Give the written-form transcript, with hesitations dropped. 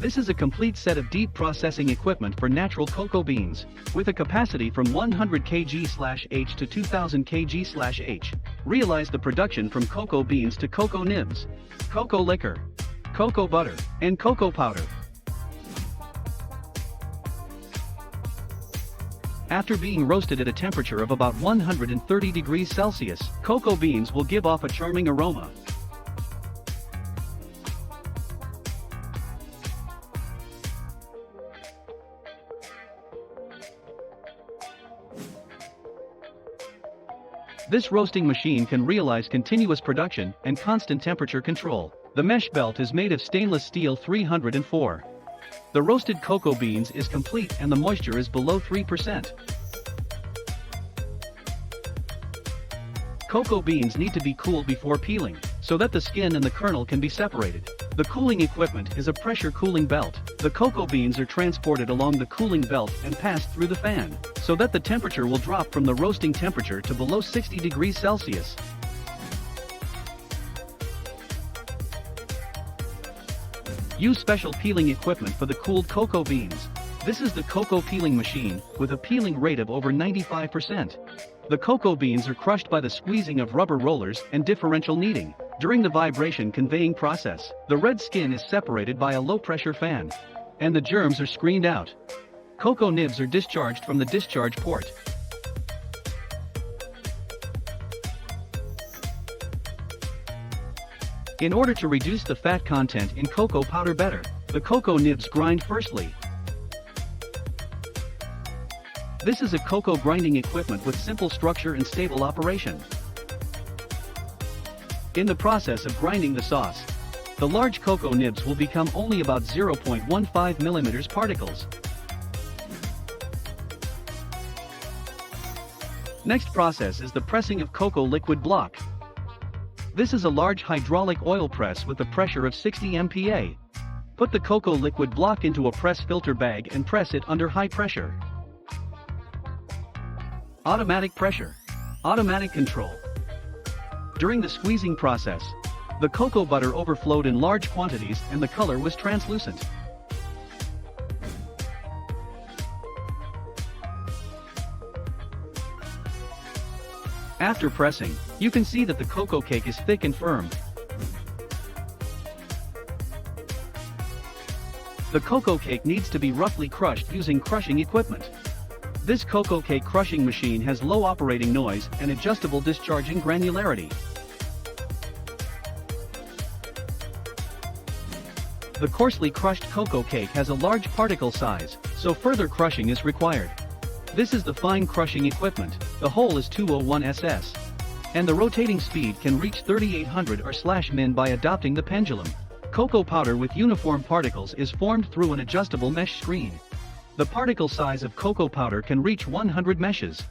This is a complete set of deep processing equipment for natural cocoa beans, with a capacity from 100 kg/h to 2000 kg/h. Realize the production from cocoa beans to cocoa nibs, cocoa liquor, cocoa butter, and cocoa powder. After being roasted at a temperature of about 130 degrees Celsius, cocoa beans will give off a charming aroma. This roasting machine can realize continuous production and constant temperature control. The mesh belt is made of stainless steel 304. The roasted cocoa beans is complete and the moisture is below 3%. Cocoa beans need to be cooled before peeling, so that the skin and the kernel can be separated. The cooling equipment is a pressure cooling belt. The cocoa beans are transported along the cooling belt and passed through the fan, so that the temperature will drop from the roasting temperature to below 60 degrees Celsius. Use special peeling equipment for the cooled cocoa beans. This is the cocoa peeling machine, with a peeling rate of over 95%. The cocoa beans are crushed by the squeezing of rubber rollers and differential kneading. During the vibration conveying process, the red skin is separated by a low-pressure fan, and the germs are screened out. Cocoa nibs are discharged from the discharge port. In order to reduce the fat content in cocoa powder better, the cocoa nibs grind firstly. This is a cocoa grinding equipment with simple structure and stable operation. In the process of grinding the sauce, the large cocoa nibs will become only about 0.15 mm particles. Next process is the pressing of cocoa liquid block. This is a large hydraulic oil press with a pressure of 60 MPa. Put the cocoa liquid block into a press filter bag and press it under high pressure. Automatic pressure. Automatic control. During the squeezing process, the cocoa butter overflowed in large quantities and the color was translucent. After pressing, you can see that the cocoa cake is thick and firm. The cocoa cake needs to be roughly crushed using crushing equipment. This cocoa cake crushing machine has low operating noise and adjustable discharging granularity. The coarsely crushed cocoa cake has a large particle size, so further crushing is required. This is the fine crushing equipment. The hole is 201 ss. And the rotating speed can reach 3800 or/min by adopting the pendulum. Cocoa powder with uniform particles is formed through an adjustable mesh screen. The particle size of cocoa powder can reach 100 meshes.